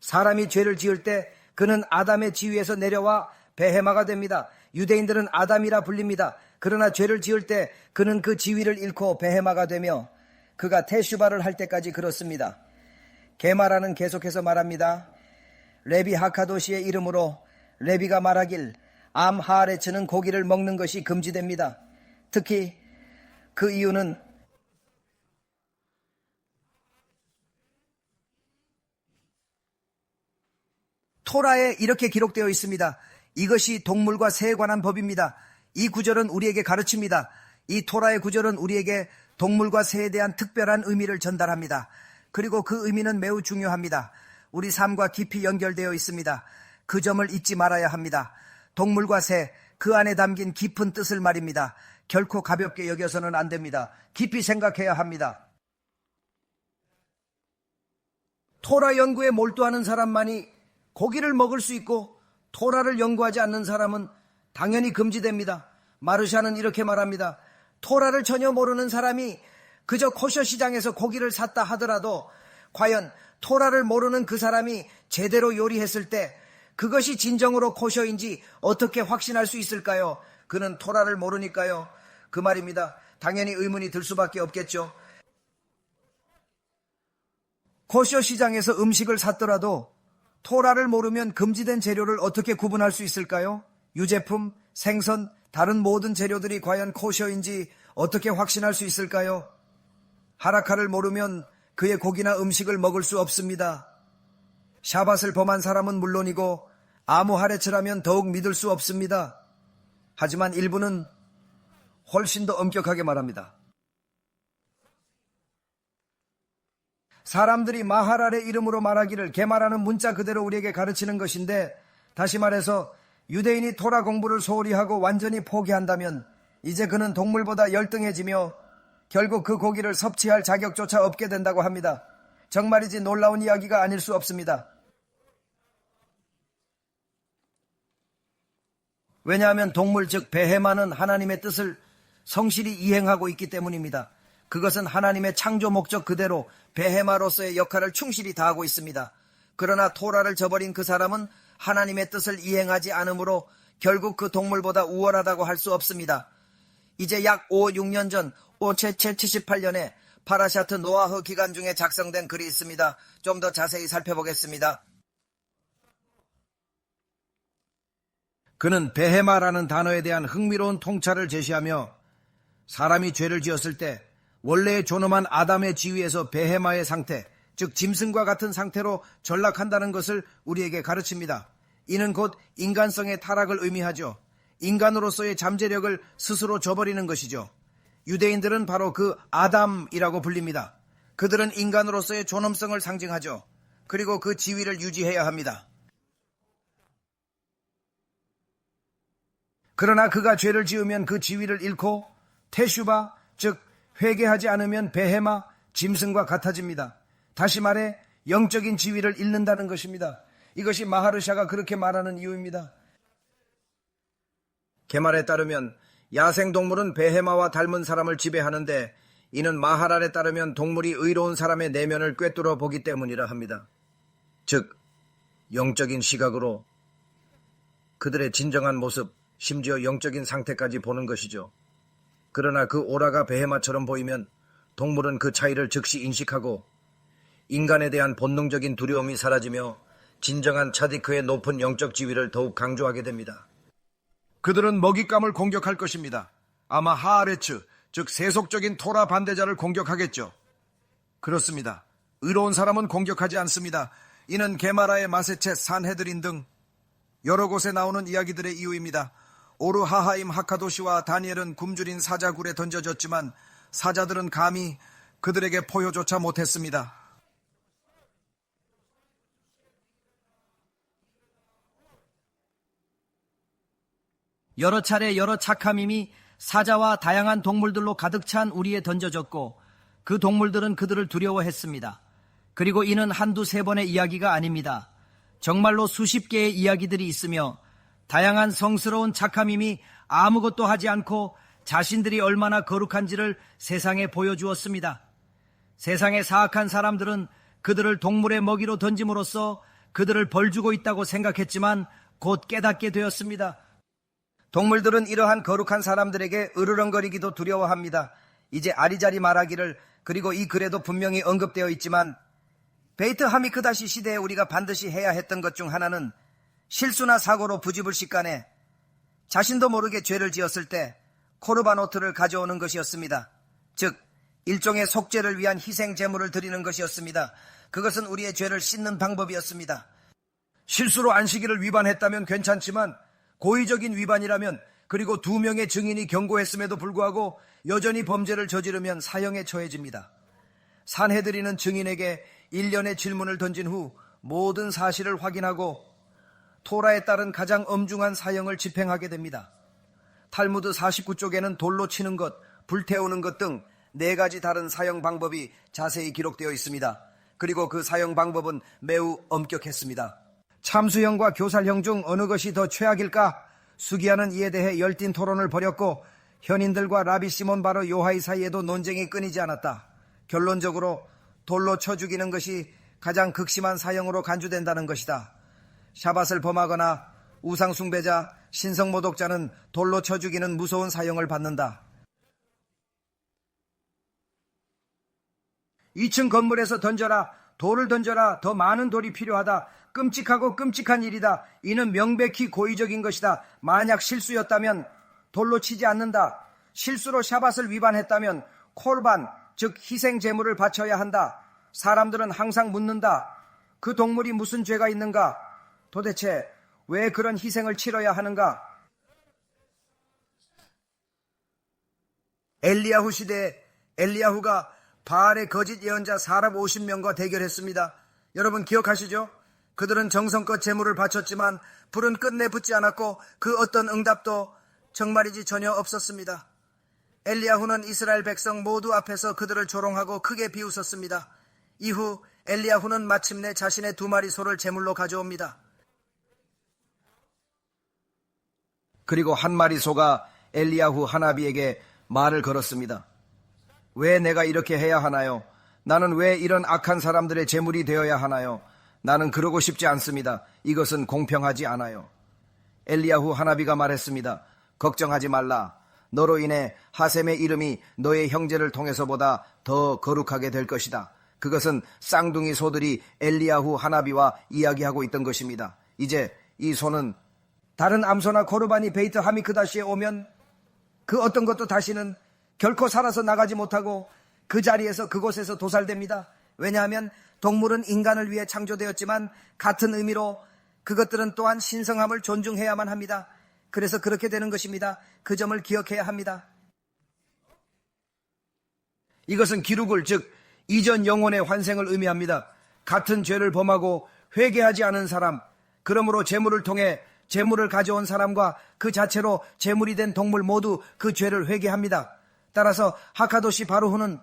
사람이 죄를 지을 때 그는 아담의 지위에서 내려와 베헤마가 됩니다. 유대인들은 아담이라 불립니다. 그러나 죄를 지을 때 그는 그 지위를 잃고 베헤마가 되며 그가 테슈바를 할 때까지 그렇습니다. 게마라는 계속해서 말합니다. 레비 하카도시의 이름으로 레비가 말하길 암하레츠는 고기를 먹는 것이 금지됩니다. 특히 그 이유는 토라에 이렇게 기록되어 있습니다. 이것이 동물과 새에 관한 법입니다. 이 구절은 우리에게 가르칩니다. 이 토라의 구절은 우리에게 동물과 새에 대한 특별한 의미를 전달합니다. 그리고 그 의미는 매우 중요합니다. 우리 삶과 깊이 연결되어 있습니다. 그 점을 잊지 말아야 합니다. 동물과 새, 그 안에 담긴 깊은 뜻을 말입니다. 결코 가볍게 여겨서는 안 됩니다. 깊이 생각해야 합니다. 토라 연구에 몰두하는 사람만이 고기를 먹을 수 있고 토라를 연구하지 않는 사람은 당연히 금지됩니다. 마르샤는 이렇게 말합니다. 토라를 전혀 모르는 사람이 그저 코셔 시장에서 고기를 샀다 하더라도 과연 토라를 모르는 그 사람이 제대로 요리했을 때 그것이 진정으로 코셔인지 어떻게 확신할 수 있을까요? 그는 토라를 모르니까요. 그 말입니다. 당연히 의문이 들 수밖에 없겠죠. 코셔 시장에서 음식을 샀더라도 토라를 모르면 금지된 재료를 어떻게 구분할 수 있을까요? 유제품, 생선, 다른 모든 재료들이 과연 코셔인지 어떻게 확신할 수 있을까요? 하라카를 모르면 그의 고기나 음식을 먹을 수 없습니다. 샤밧을 범한 사람은 물론이고 아무하레츠라면 더욱 믿을 수 없습니다. 하지만 일부는 훨씬 더 엄격하게 말합니다. 사람들이 마하랄의 이름으로 말하기를 게마라는 문자 그대로 우리에게 가르치는 것인데, 다시 말해서 유대인이 토라 공부를 소홀히 하고 완전히 포기한다면 이제 그는 동물보다 열등해지며 결국 그 고기를 섭취할 자격조차 없게 된다고 합니다. 정말이지 놀라운 이야기가 아닐 수 없습니다. 왜냐하면 동물 즉 베헤마는 하나님의 뜻을 성실히 이행하고 있기 때문입니다. 그것은 하나님의 창조 목적 그대로 베헤마로서의 역할을 충실히 다하고 있습니다. 그러나 토라를 저버린 그 사람은 하나님의 뜻을 이행하지 않으므로 결국 그 동물보다 우월하다고 할 수 없습니다. 이제 약 6년 전 5778년에 파라샤트 노아흐 기간 중에 작성된 글이 있습니다. 좀 더 자세히 살펴보겠습니다. 그는 베헤마라는 단어에 대한 흥미로운 통찰을 제시하며 사람이 죄를 지었을 때 원래의 존엄한 아담의 지위에서 베헤마의 상태, 즉 짐승과 같은 상태로 전락한다는 것을 우리에게 가르칩니다. 이는 곧 인간성의 타락을 의미하죠. 인간으로서의 잠재력을 스스로 저버리는 것이죠. 유대인들은 바로 그 아담이라고 불립니다. 그들은 인간으로서의 존엄성을 상징하죠. 그리고 그 지위를 유지해야 합니다. 그러나 그가 죄를 지으면 그 지위를 잃고 테슈바, 즉 회개하지 않으면 베헤마, 짐승과 같아집니다. 다시 말해 영적인 지위를 잃는다는 것입니다. 이것이 마하르샤가 그렇게 말하는 이유입니다. 게말에 따르면 야생동물은 베헤마와 닮은 사람을 지배하는데 이는 마하랄에 따르면 동물이 의로운 사람의 내면을 꿰뚫어 보기 때문이라 합니다. 즉 영적인 시각으로 그들의 진정한 모습, 심지어 영적인 상태까지 보는 것이죠. 그러나 그 오라가 베헤마처럼 보이면 동물은 그 차이를 즉시 인식하고 인간에 대한 본능적인 두려움이 사라지며 진정한 차디크의 높은 영적 지위를 더욱 강조하게 됩니다. 그들은 먹잇감을 공격할 것입니다. 아마 하아레츠, 즉 세속적인 토라 반대자를 공격하겠죠. 그렇습니다. 의로운 사람은 공격하지 않습니다. 이는 게마라의 마세체, 산헤드린 등 여러 곳에 나오는 이야기들의 이유입니다. 오르하하임 하카도시와 다니엘은 굶주린 사자굴에 던져졌지만 사자들은 감히 그들에게 포효조차 못했습니다. 여러 차례 여러 착함임이 사자와 다양한 동물들로 가득 찬 우리에 던져졌고 그 동물들은 그들을 두려워했습니다. 그리고 이는 한두 세 번의 이야기가 아닙니다. 정말로 수십 개의 이야기들이 있으며 다양한 성스러운 착함임이 아무것도 하지 않고 자신들이 얼마나 거룩한지를 세상에 보여주었습니다. 세상의 사악한 사람들은 그들을 동물의 먹이로 던짐으로써 그들을 벌주고 있다고 생각했지만 곧 깨닫게 되었습니다. 동물들은 이러한 거룩한 사람들에게 으르렁거리기도 두려워합니다. 이제 아리자리 말하기를, 그리고 이 글에도 분명히 언급되어 있지만 베이트 하미크다시 시대에 우리가 반드시 해야 했던 것 중 하나는 실수나 사고로 부지불식간에 자신도 모르게 죄를 지었을 때 코르바노트를 가져오는 것이었습니다. 즉 일종의 속죄를 위한 희생 제물을 드리는 것이었습니다. 그것은 우리의 죄를 씻는 방법이었습니다. 실수로 안식일을 위반했다면 괜찮지만 고의적인 위반이라면, 그리고 2명의 증인이 경고했음에도 불구하고 여전히 범죄를 저지르면 사형에 처해집니다. 산헤드린은 증인에게 1년의 질문을 던진 후 모든 사실을 확인하고 토라에 따른 가장 엄중한 사형을 집행하게 됩니다. 탈무드 49쪽에는 돌로 치는 것, 불태우는 것 등 4가지 다른 사형 방법이 자세히 기록되어 있습니다. 그리고 그 사형 방법은 매우 엄격했습니다. 참수형과 교살형 중 어느 것이 더 최악일까? 수기야는 이에 대해 열띤 토론을 벌였고 현인들과 라비 시몬 바르 요하이 사이에도 논쟁이 끊이지 않았다. 결론적으로 돌로 쳐 죽이는 것이 가장 극심한 사형으로 간주된다는 것이다. 샤밧을 범하거나 우상 숭배자, 신성 모독자는 돌로 쳐 죽이는 무서운 사형을 받는다. 2층 건물에서 던져라, 돌을 던져라, 더 많은 돌이 필요하다. 끔찍하고 끔찍한 일이다. 이는 명백히 고의적인 것이다. 만약 실수였다면 돌로 치지 않는다. 실수로 샤밧을 위반했다면 콜반, 즉 희생 제물을 바쳐야 한다. 사람들은 항상 묻는다. 그 동물이 무슨 죄가 있는가? 도대체 왜 그런 희생을 치러야 하는가? 엘리야후 시대에 엘리야후가 바알의 거짓 예언자 사람 50명과 대결했습니다. 여러분 기억하시죠? 그들은 정성껏 제물을 바쳤지만 불은 끝내 붙지 않았고 그 어떤 응답도 정말이지 전혀 없었습니다. 엘리야후는 이스라엘 백성 모두 앞에서 그들을 조롱하고 크게 비웃었습니다. 이후 엘리야후는 마침내 자신의 2마리 소를 제물로 가져옵니다. 그리고 1마리 소가 엘리야후 하나비에게 말을 걸었습니다. 왜 내가 이렇게 해야 하나요? 나는 왜 이런 악한 사람들의 제물이 되어야 하나요? 나는 그러고 싶지 않습니다. 이것은 공평하지 않아요. 엘리야후 하나비가 말했습니다. 걱정하지 말라. 너로 인해 하셈의 이름이 너의 형제를 통해서보다 더 거룩하게 될 것이다. 그것은 쌍둥이 소들이 엘리야후 하나비와 이야기하고 있던 것입니다. 이제 이 소는 다른 암소나 코르반이 베이트 하미크다시에 오면 그 어떤 것도 다시는 결코 살아서 나가지 못하고 그 자리에서 그곳에서 도살됩니다. 왜냐하면 동물은 인간을 위해 창조되었지만 같은 의미로 그것들은 또한 신성함을 존중해야만 합니다. 그래서 그렇게 되는 것입니다. 그 점을 기억해야 합니다. 이것은 기룩을, 즉 이전 영혼의 환생을 의미합니다. 같은 죄를 범하고 회개하지 않은 사람, 그러므로 제물을 통해 제물을 가져온 사람과 그 자체로 제물이 된 동물 모두 그 죄를 회개합니다. 따라서 하카도시 바루후는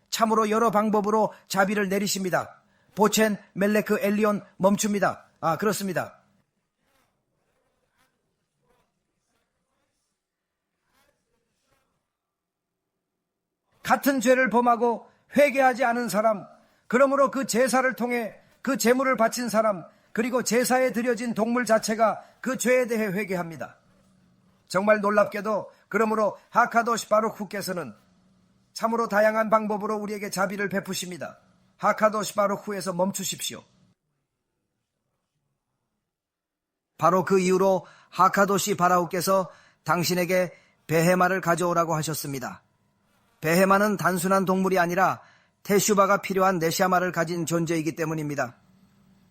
참으로 여러 방법으로 자비를 내리십니다. 보첸, 멜레크, 엘리온 멈춥니다. 그렇습니다. 같은 죄를 범하고 회개하지 않은 사람, 그러므로 그 제사를 통해 그 제물을 바친 사람, 그리고 제사에 드려진 동물 자체가 그 죄에 대해 회개합니다. 정말 놀랍게도 그러므로 하카도시 바루크께서는 참으로 다양한 방법으로 우리에게 자비를 베푸십니다. 하카도시 바루크에서 멈추십시오. 바로 그 이후로 하카도시 바라우께서 당신에게 베헤마를 가져오라고 하셨습니다. 베헤마는 단순한 동물이 아니라 테슈바가 필요한 네샤마를 가진 존재이기 때문입니다.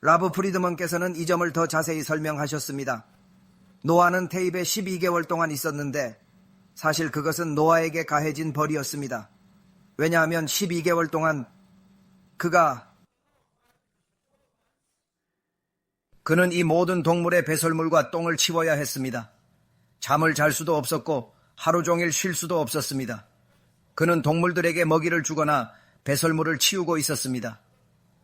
라브 프리드먼께서는 이 점을 더 자세히 설명하셨습니다. 노아는 태입에 12개월 동안 있었는데 사실 그것은 노아에게 가해진 벌이었습니다. 왜냐하면 12개월 동안 그는 이 모든 동물의 배설물과 똥을 치워야 했습니다. 잠을 잘 수도 없었고 하루 종일 쉴 수도 없었습니다. 그는 동물들에게 먹이를 주거나 배설물을 치우고 있었습니다.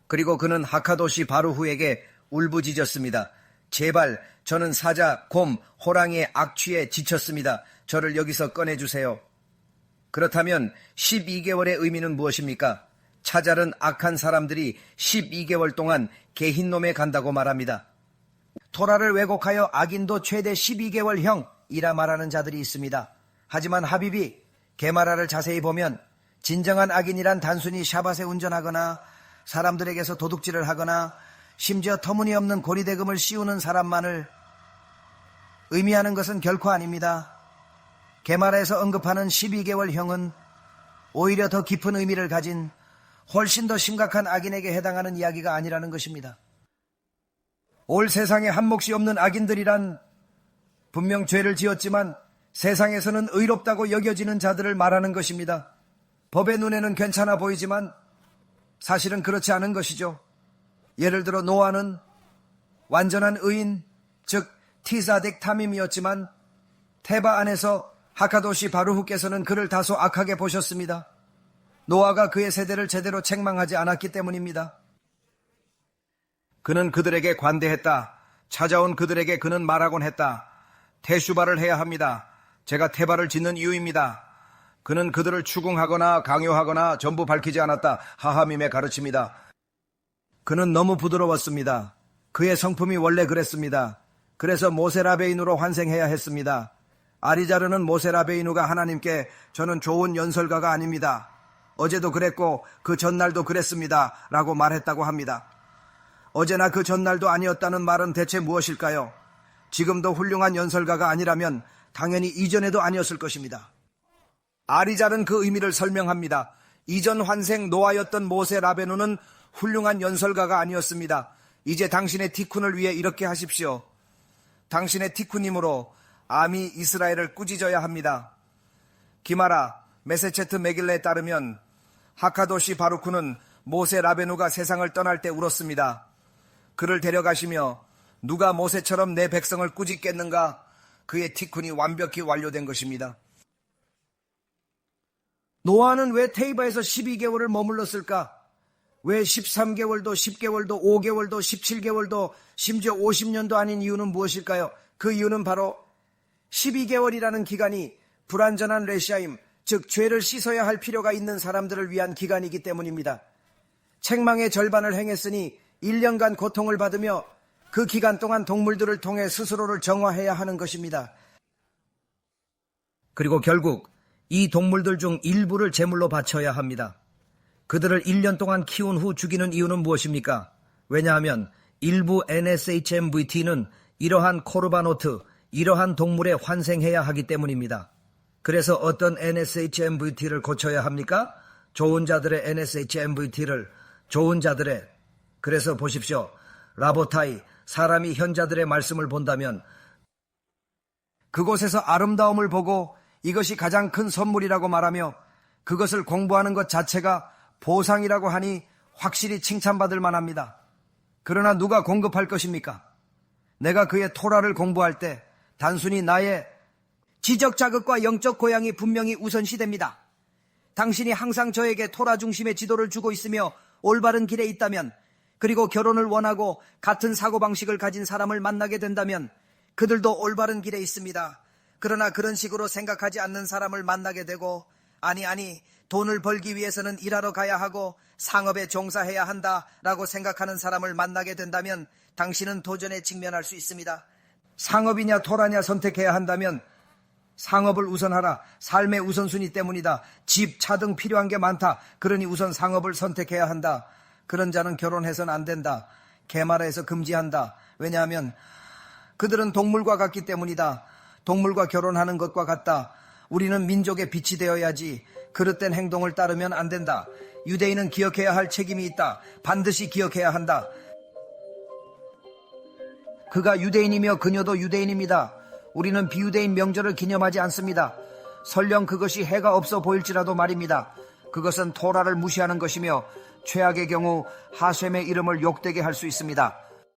그리고 그는 하카도시 바루후에게 울부짖었습니다. 제발 저는 사자, 곰, 호랑이의 악취에 지쳤습니다. 저를 여기서 꺼내주세요. 그렇다면 12개월의 의미는 무엇입니까? 차잘은 악한 사람들이 12개월 동안 개흰놈에 간다고 말합니다. 토라를 왜곡하여 악인도 최대 12개월형이라 말하는 자들이 있습니다. 하지만 하비비, 게마라를 자세히 보면 진정한 악인이란 단순히 샤밧에 운전하거나 사람들에게서 도둑질을 하거나 심지어 터무니없는 고리대금을 씌우는 사람만을 의미하는 것은 결코 아닙니다. 게마라에서 언급하는 12개월형은 오히려 더 깊은 의미를 가진 훨씬 더 심각한 악인에게 해당하는 이야기가 아니라는 것입니다. 올 세상에 한 몫이 없는 악인들이란 분명 죄를 지었지만 세상에서는 의롭다고 여겨지는 자들을 말하는 것입니다. 법의 눈에는 괜찮아 보이지만 사실은 그렇지 않은 것이죠. 예를 들어 노아는 완전한 의인, 즉 티사덱 탐임이었지만 테바 안에서 하카도시 바루흐께서는 그를 다소 악하게 보셨습니다. 노아가 그의 세대를 제대로 책망하지 않았기 때문입니다. 그는 그들에게 관대했다. 찾아온 그들에게 그는 말하곤 했다. 테슈바를 해야 합니다. 제가 테바를 짓는 이유입니다. 그는 그들을 추궁하거나 강요하거나 전부 밝히지 않았다. 하하밈의 가르침이다. 그는 너무 부드러웠습니다. 그의 성품이 원래 그랬습니다. 그래서 모세라베이누로 환생해야 했습니다. 아리자르는 모세라베이누가 하나님께 저는 좋은 연설가가 아닙니다. 어제도 그랬고 그 전날도 그랬습니다. 라고 말했다고 합니다. 어제나 그 전날도 아니었다는 말은 대체 무엇일까요? 지금도 훌륭한 연설가가 아니라면 당연히 이전에도 아니었을 것입니다. 아리잘은 그 의미를 설명합니다. 이전 환생 노아였던 모세 라베누는 훌륭한 연설가가 아니었습니다. 이제 당신의 티쿤을 위해 이렇게 하십시오. 당신의 티쿤님으로 암이 이스라엘을 꾸짖어야 합니다. 기마라 메세체트 메길레에 따르면 하카도시 바루크는 모세 라베누가 세상을 떠날 때 울었습니다. 그를 데려가시며 누가 모세처럼 내 백성을 꾸짖겠는가? 그의 티쿤이 완벽히 완료된 것입니다. 노아는 왜 테이바에서 12개월을 머물렀을까? 왜 13개월도 10개월도 5개월도 17개월도 심지어 50년도 아닌 이유는 무엇일까요? 그 이유는 바로 12개월이라는 기간이 불완전한 레시아임, 즉 죄를 씻어야 할 필요가 있는 사람들을 위한 기간이기 때문입니다. 책망의 절반을 행했으니 1년간 고통을 받으며 그 기간 동안 동물들을 통해 스스로를 정화해야 하는 것입니다. 그리고 결국 이 동물들 중 일부를 제물로 바쳐야 합니다. 그들을 1년 동안 키운 후 죽이는 이유는 무엇입니까? 왜냐하면 일부 NSHMVT는 이러한 코르바노트, 이러한 동물에 환생해야 하기 때문입니다. 그래서 어떤 NSHMVT를 고쳐야 합니까? 좋은 자들의 NSHMVT를 좋은 자들의, 그래서 보십시오. 라보타이, 사람이 현자들의 말씀을 본다면 그곳에서 아름다움을 보고 이것이 가장 큰 선물이라고 말하며 그것을 공부하는 것 자체가 보상이라고 하니 확실히 칭찬받을 만합니다. 그러나 누가 공급할 것입니까? 내가 그의 토라를 공부할 때 단순히 나의 지적 자극과 영적 고향이 분명히 우선시됩니다. 당신이 항상 저에게 토라 중심의 지도를 주고 있으며 올바른 길에 있다면, 그리고 결혼을 원하고 같은 사고방식을 가진 사람을 만나게 된다면 그들도 올바른 길에 있습니다. 그러나 그런 식으로 생각하지 않는 사람을 만나게 되고 아니 돈을 벌기 위해서는 일하러 가야 하고 상업에 종사해야 한다라고 생각하는 사람을 만나게 된다면 당신은 도전에 직면할 수 있습니다. 상업이냐 토라냐 선택해야 한다면 상업을 우선하라. 삶의 우선순위 때문이다. 집, 차 등 필요한 게 많다. 그러니 우선 상업을 선택해야 한다. 그런 자는 결혼해서는 안 된다. 게마라에서 금지한다. 왜냐하면 그들은 동물과 같기 때문이다. 동물과 결혼하는 것과 같다. 우리는 민족의 빛이 되어야지. 그릇된 행동을 따르면 안 된다. 유대인은 기억해야 할 책임이 있다. 반드시 기억해야 한다. 그가 유대인이며 그녀도 유대인입니다. 우리는 비유대인 명절을 기념하지 않습니다. 설령 그것이 해가 없어 보일지라도 말입니다. 그것은 토라를 무시하는 것이며 최악의 경우 하셈의 이름을 욕되게 할 수 있습니다.